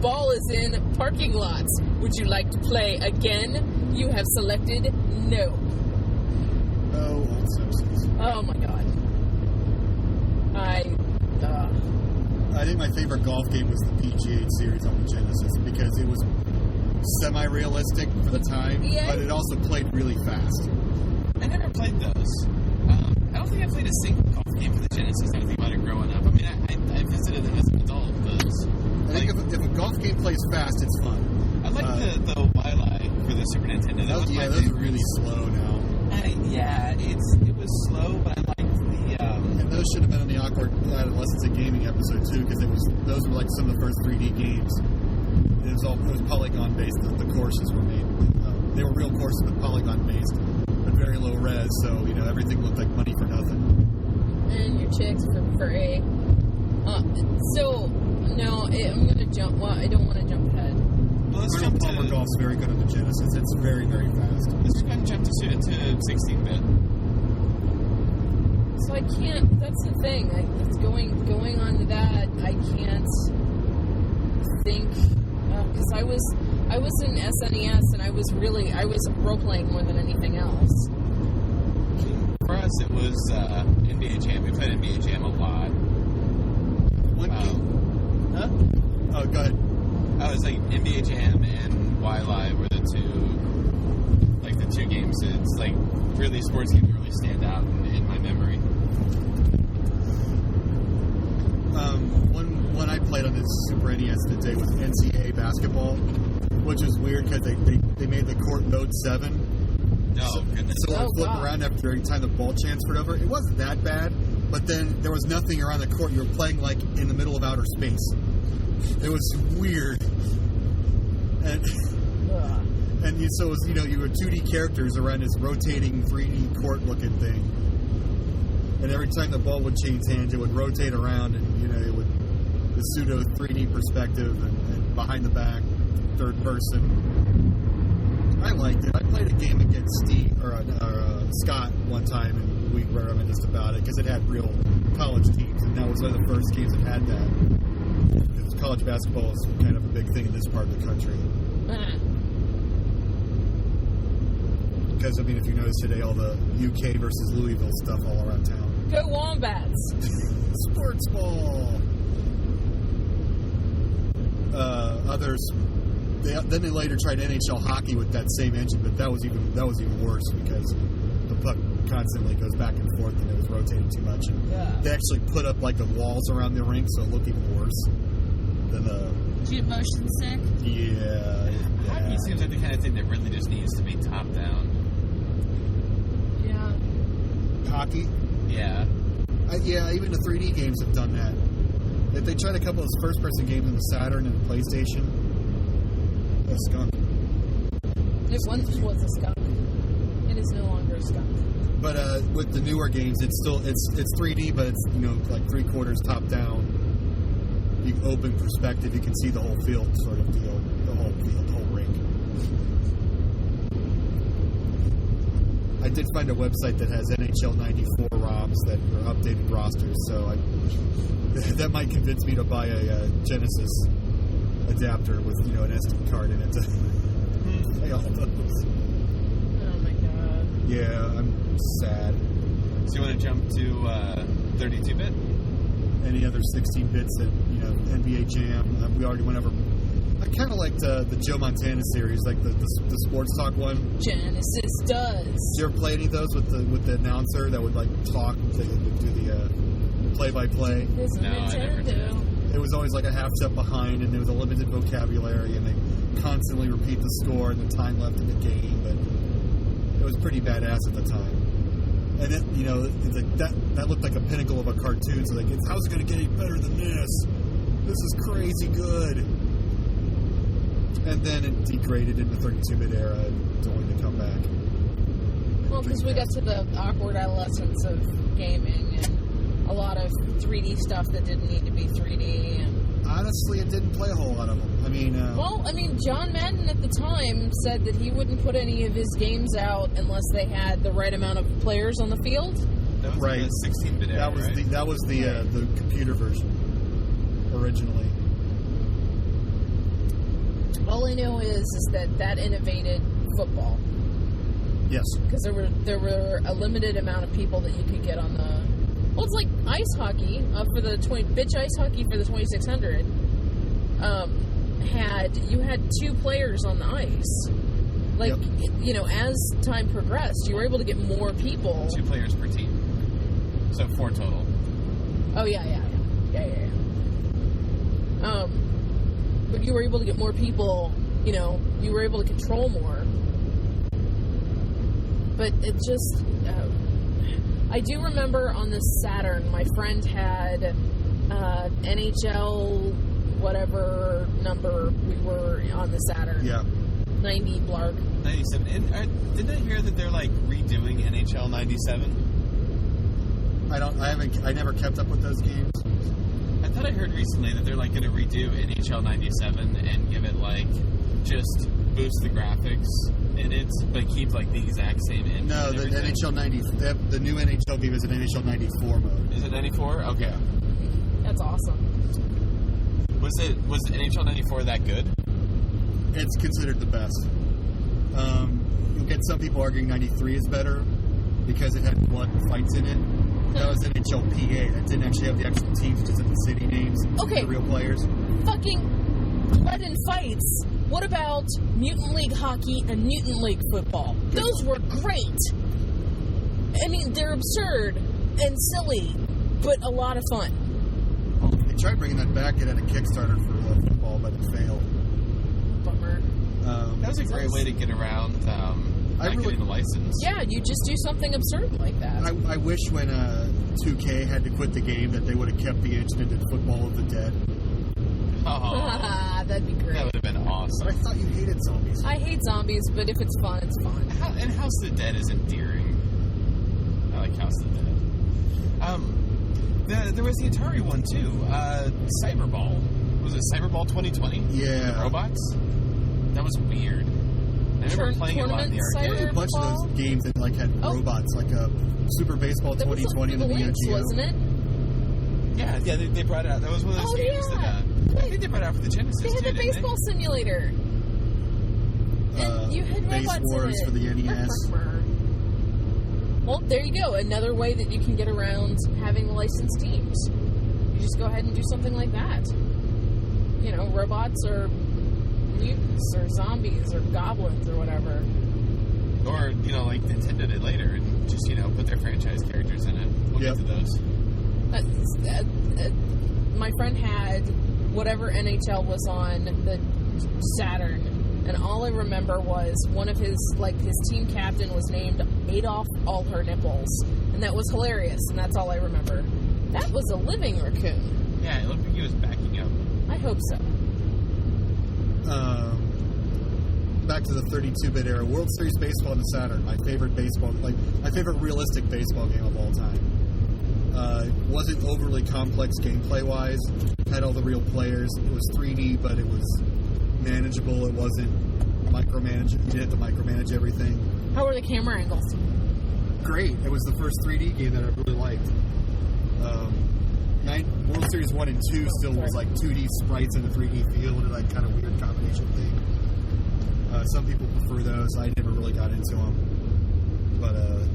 Ball is in parking lots. Would you like to play again? You have selected no. oh, old Simpsons. Oh my god. I think my favorite golf game was the PGA series on the Genesis because it was semi-realistic for the time, but it also played really fast. I never played those. I don't think I played a single golf game for the Genesis. I think about it growing up. I mean, I visited them as an adult. But I think if a golf game plays fast, it's fun. I like the Wily for the Super Nintendo. That was my those are really slow now. It was slow, but I liked the. And those should have been on the Awkward Adolescence of Gaming episode too, because those were some of the first 3D games. It was polygon based. The courses were made. They were real courses, but polygon based, but very low res. So everything looked like money for nothing. And your chicks for free. I'm gonna jump. Well, I don't want to jump ahead. Well, let's Arnold jump Palmer to Golf's very good on the Genesis. It's very, very fast. Let's just go ahead and jump to 16-bit. So I can't. That's the thing. It's going on to that. I can't think because I was in SNES and I was role playing more than anything else. For us, it was NBA Jam. We played NBA Jam a lot. One game. Huh? Oh, go ahead. I was like NBA Jam and Y-Live were the two games. It's like really sports games really stand out in my memory. One I played on the Super NES today was NCAA basketball, which is weird because they made the court node 7. Oh, goodness. So it would flip around every time the ball transferred over. It wasn't that bad, but then there was nothing around the court. You were playing like in the middle of outer space. It was weird. And so it was, you were 2D characters around this rotating 3D court looking thing. And every time the ball would change hands, it would rotate around, and it would the pseudo 3D perspective and behind the back, third person. I liked it. I played a game against Scott one time, and we reminisced about it because it had real college teams, and that was one of the first games that had that. Because college basketball is kind of a big thing in this part of the country. Because, if you notice today, all the UK versus Louisville stuff all around town. Go Wombats! Sports ball! Others, then they later tried NHL hockey with that same engine, but that was even worse because the puck constantly goes back and forth and it was rotating too much. And they actually put up like the walls around the rink, so it looked even worse than the. Did you get motion sick? Yeah. Hockey seems like the kind of thing that really just needs to be top down. Yeah. Hockey? Yeah. Even the 3D games have done that. If they tried a couple of first-person games on the Saturn and the PlayStation, a skunk. It once was a skunk. It is no longer a skunk. But with the newer games, it's 3D, but it's like 3/4 top down. You open perspective, you can see the whole field sort of deal, the whole rink. I did find a website that has NHL 94 ROMs that are updated rosters, so that might convince me to buy a Genesis adapter with an SD card in it to play all those. Oh my god. Yeah, I'm sad. So you want to jump to 32-bit? Any other 16 bits that NBA Jam? We already went over. I kind of liked the Joe Montana series, like the sports talk one. Genesis does. Did you ever play any of those with the announcer that would like talk? They would do the play-by-play. No, I never did. It was always like a half step behind, and there was a limited vocabulary, and they constantly repeat the score and the time left in the game. But it was pretty badass at the time. And it, it's like that looked like a pinnacle of a cartoon. So like, how's it going to get any better than this? This is crazy good. And then it degraded in the 32-bit era, and only to come back. Well, because we got to the awkward adolescence of gaming and a lot of 3D stuff that didn't need to be 3D. And honestly, it didn't play a whole lot of them. John Madden at the time said that he wouldn't put any of his games out unless they had the right amount of players on the field. That was right. The 16-bit era, That was the computer version originally. All I know is that innovated football. Yes. Because there were a limited amount of people that you could get on the. Well, it's like ice hockey for the bitch ice hockey for the 2600. You had 2 players on the ice. Like, yep. As time progressed, you were able to get more people. 2 players per team, so 4 total. Oh yeah. But you were able to get more people. You were able to control more. But it just. I do remember on the Saturn, my friend had NHL, whatever number we were on the Saturn. Yeah. 90 blarg. 97. And didn't I hear that they're like redoing NHL 97? I never kept up with those games. I thought I heard recently that they're like going to redo NHL 97 and give it like just boost the graphics minutes, but keep like the exact same engine? No, the NHL 90. The new NHL game is an NHL 94 mode. Is it 94? Okay. That's awesome. Was NHL 94 that good? It's considered the best. You'll get some people arguing 93 is better because it had blood and fights in it. That was NHL PA. That didn't actually have the actual teams, just had the city names. Okay. The real players. Fucking blood and fights. What about Mutant League Hockey and Mutant League Football? Those were great. I mean, they're absurd and silly, but a lot of fun. They tried bringing that back. It had a Kickstarter for football, but it failed. Bummer. That was a great way to get around getting the license. Yeah, you just do something absurd like that. I wish when 2K had to quit the game that they would have kept the engine and did Football of the Dead. Oh, that'd be great. That would have been awesome. But I thought you hated zombies. I hate zombies, but if it's fun, it's fun. And House of the Dead is endearing. I like House of the Dead. There was the Atari one too. Cyberball. Was it Cyberball 2020? Yeah. The robots. That was weird. I remember playing it a lot in the arcade. There were a bunch of those games that like had robots, like Super Baseball 2020 and the Neo Geo. Wasn't it? Yeah, they brought it out. That was one of those games that I think they brought it out for the Genesis. They had the baseball simulator. And you had Base robots Wars in it. for the NES. Well, there you go. Another way that you can get around having licensed teams. You just go ahead and do something like that. You know, robots or mutants or zombies or goblins or whatever. Or, you know, like Nintendo did later and just, you know, put their franchise characters in it. We'll get to those. My friend had whatever NHL was on the Saturn, and all I remember was one of his team captain was named Adolf Allher-Nipples, and that was hilarious, and that's all I remember. That was a living raccoon. Yeah, it looked like he was backing up. I hope so. Back to the 32-bit era, World Series Baseball on the Saturn, my favorite realistic baseball game of all time. Wasn't overly complex gameplay-wise. Had all the real players. It was 3D, but it was manageable. It wasn't micromanaged. You didn't have to micromanage everything. How were the camera angles? Great. It was the first 3D game that I really liked. World Series 1 and 2 still was like 2D sprites in a 3D field and like kind of weird combination thing. Some people prefer those. I never really got into them. But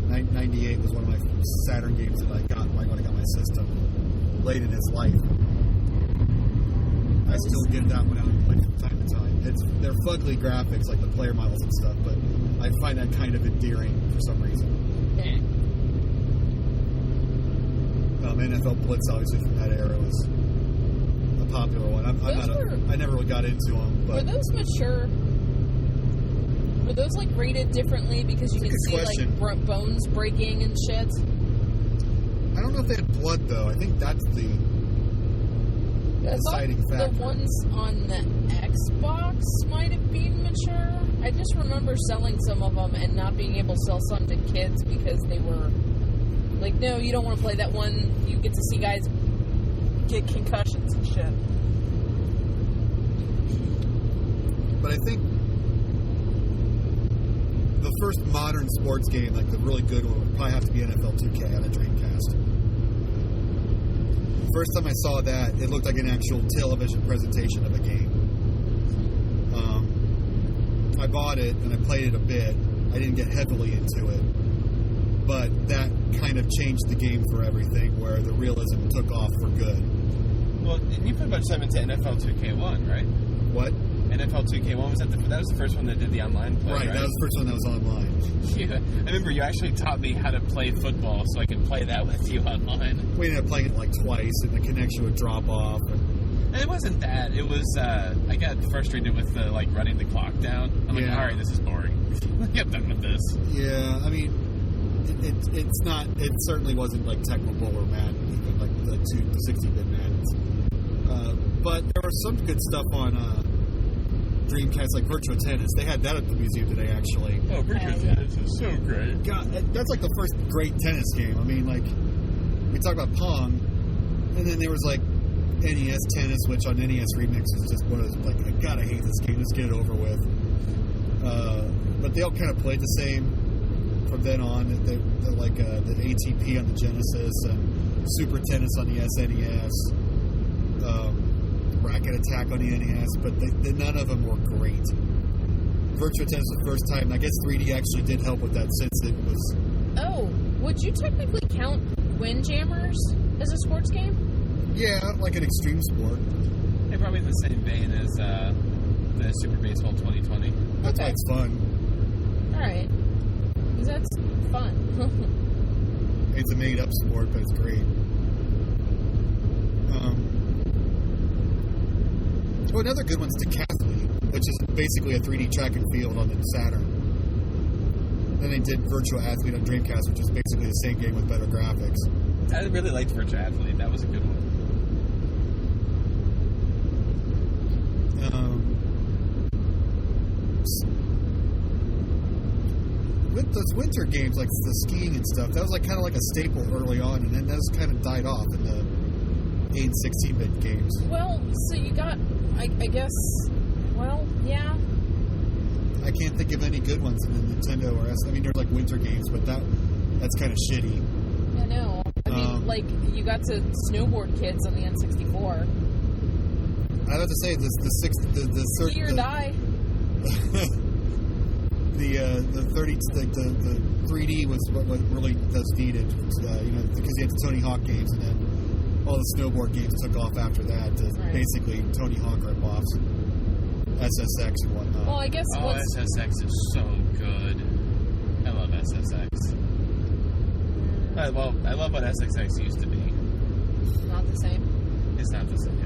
98 was one of my Saturn games that I got right when I got my system. Late in its life. I still get that one out and play from time to time. They're fugly graphics, like the player models and stuff, but I find that kind of endearing for some reason. Yeah. NFL Blitz, obviously, from that era was a popular one. I never really got into them. But were those mature? Were those like rated differently because you can see like bones breaking and shit? I don't know if they had blood though. I think that's the deciding factor. The ones on the Xbox might have been mature. I just remember selling some of them and not being able to sell some to kids because they were like, no, you don't want to play that one. You get to see guys get concussions and shit. But I think the first modern sports game, like the really good one, would probably have to be NFL 2K on a Dreamcast. The first time I saw that, it looked like an actual television presentation of a game. I bought it and I played it a bit. I didn't get heavily into it, but that kind of changed the game for everything, where the realism took off for good. Well, you put a bunch of time into NFL 2K1, right? What? NFL 2K1 was that was the first one that did the online play, right? That was the first one that was online. Yeah, I remember you actually taught me how to play football, so I could play that with you online. We ended up playing it like twice, and the connection would drop off. And it wasn't that. It was I got frustrated with the running the clock down. I'm like, all right, this is boring. I'm done with this. Yeah, I mean, it's not. It certainly wasn't like Tecmo Bowl or Madden, even like the 60-bit Maddens. But there was some good stuff on Dreamcast, like Virtua Tennis. They had that at the museum today, actually. Oh, Virtua Tennis is so great. God, that's like the first great tennis game. I mean, like, we talk about Pong, and then there was like NES Tennis, which on NES Remix is just one of those, like, I gotta hate this game. Let's get it over with. But they all kind of played the same from then on. They're like the ATP on the Genesis and Super Tennis on the SNES, Racket Attack on the NES, but none of them were great. Virtua Tennis was the first time. I guess 3D actually did help with that since it was... Oh, would you technically count Windjammers as a sports game? Yeah, like an extreme sport. They're probably in the same vein as the Super Baseball 2020. That's why it's fun. Alright. Because that's fun. It's a made-up sport, but it's great. So another good one's Decathlete, which is basically a 3D track and field on the Saturn. Then they did Virtua Athlete on Dreamcast, which is basically the same game with better graphics. I really liked Virtua Athlete. That was a good one. With those winter games, like the skiing and stuff, that was like kind of like a staple early on, and then those kind of died off in the 8 and 16-bit games. Well, so you got, I guess, well, yeah. I can't think of any good ones in the Nintendo or S. I mean, there's like winter games, but that's kind of shitty. I know. I mean, like, you got to Snowboard Kids on the N64. I have to say, the See or die. The 3D was what really was needed, because you had the Tony Hawk games, and then all the snowboard games took off after that. Basically, Tony Hawk rip-offs, SSX and whatnot. Well, I guess SSX is so good. I love SSX. I love what SSX used to be. Not the same. It's not the same.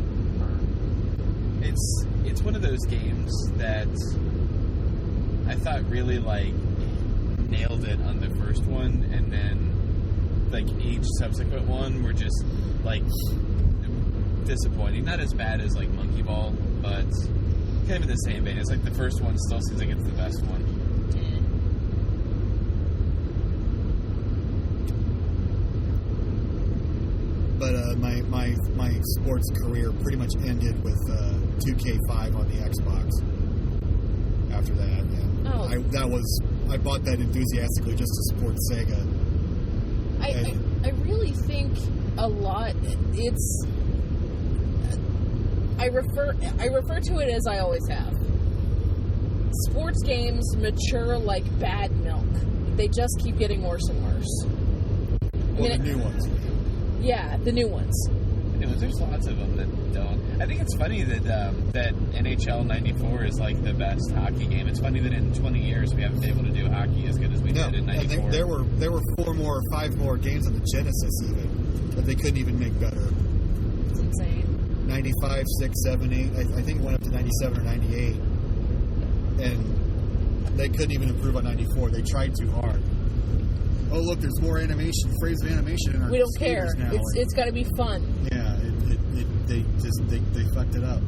It's one of those games that I thought really like nailed it on the first one, and then like each subsequent one were just like disappointing. Not as bad as like Monkey Ball, but kind of in the same vein. It's like the first one still seems like it's the best one. But my sports career pretty much ended with 2K5 on the Xbox. After that, and I bought that enthusiastically just to support Sega. I really think a lot. It's I refer to it as I always have. Sports games mature like bad milk. They just keep getting worse and worse. The new ones. Yeah, the new ones. There's lots of them that don't. I think it's funny that that NHL 94 is like the best hockey game. It's funny that in 20 years we haven't been able to do hockey as good as we did in 94. There were 5 more games on the Genesis even, but they couldn't even make better. It's insane. 95, 6, 7, 8. I think it went up to 97 or 98, and they couldn't even improve on 94. They tried too hard. Oh look, there's more frames of animation in our. We don't care. Now. It's got to be fun. Yeah, they fucked it up.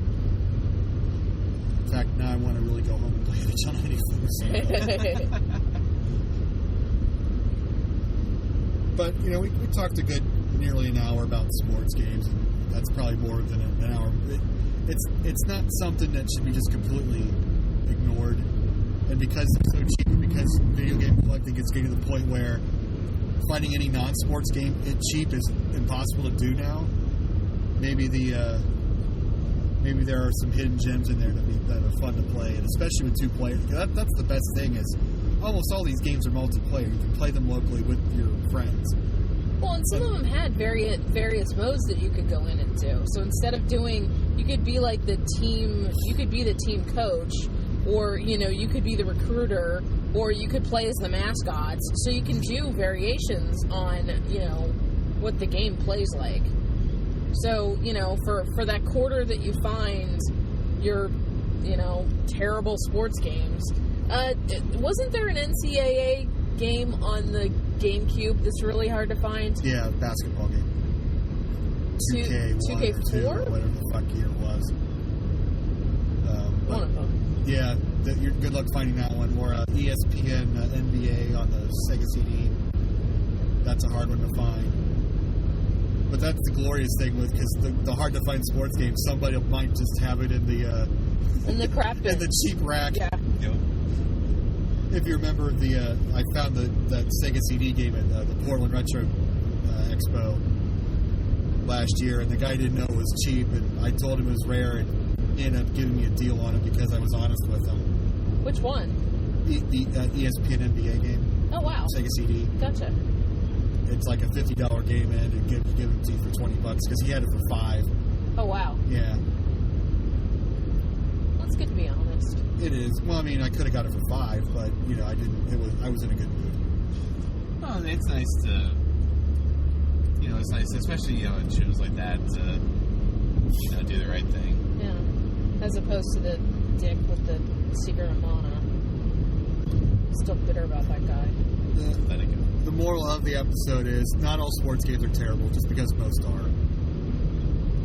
In fact, now I want to really go home and play NHL 94. But we talked a good nearly an hour about sports games, and that's probably more than an hour. It's not something that should be just completely ignored. And because it's so cheap, because video game collecting is getting to the point where finding any non-sports game cheap is impossible to do now. Maybe there are some hidden gems in there that are fun to play, and especially with 2 players. That's the best thing is almost all these games are multiplayer. You can play them locally with your friends. Well, and some of them had various modes that you could go in and do. So instead of you could be like the team. You could be the team coach. Or, you could be the recruiter, or you could play as the mascots. So you can do variations on, what the game plays like. So, for that quarter that you find your, terrible sports games, wasn't there an NCAA game on the GameCube that's really hard to find? Yeah, basketball game. 2K4? Or whatever the fuck year it was. One of them. Yeah, you're good luck finding that one. Or ESPN NBA on the Sega CD. That's a hard one to find. But that's the glorious thing because the hard to find sports game, somebody might just have it in the crap bin. in the cheap rack. Yeah. Yep. If you remember I found that Sega CD game at the Portland Retro Expo last year, and the guy didn't know it was cheap, and I told him it was rare, and he ended up giving me a deal on it because I was honest with him. Which one? The ESPN NBA game. Oh, wow. Sega CD. Gotcha. It's like a $50 game, and it give it to you for $20 because he had it for $5. Oh, wow. Yeah. That's good to be honest. It is. Well, I mean, I could have got it for $5, but I didn't. I was in a good mood. Well, it's nice to, it's nice, especially in shows like that, to do the right thing. Yeah. As opposed to the dick with the secret of mana. Still bitter about that guy. The moral of the episode is not all sports games are terrible, just because most are.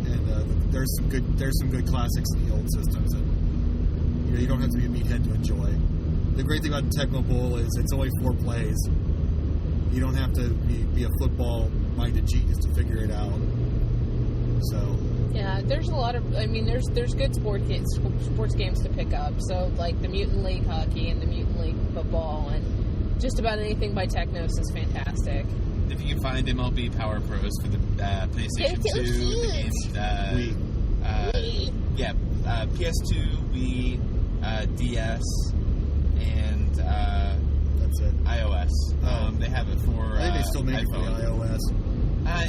And there's some good classics in the old systems that you don't have to be a meathead to enjoy. The great thing about Tecmo Bowl is it's only 4 plays. You don't have to be a football-minded genius to figure it out. So yeah, there's a lot of. I mean, there's good sports games to pick up. So like the Mutant League Hockey and the Mutant League Football, and just about anything by Technos is fantastic. If you can find MLB Power Pros for the PlayStation 2, the games, PS2, Wii, DS, and that's it. iOS. They have it for I think they still make it for the iOS.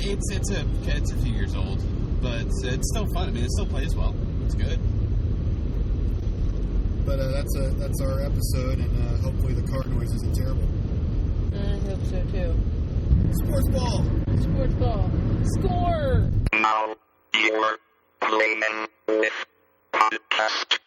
It's a few years old, but it's still fun. I mean, it still plays well. It's good. But that's our episode, and hopefully the car noise isn't terrible. I hope so too. Sports ball. Score. Now you're playing with podcast.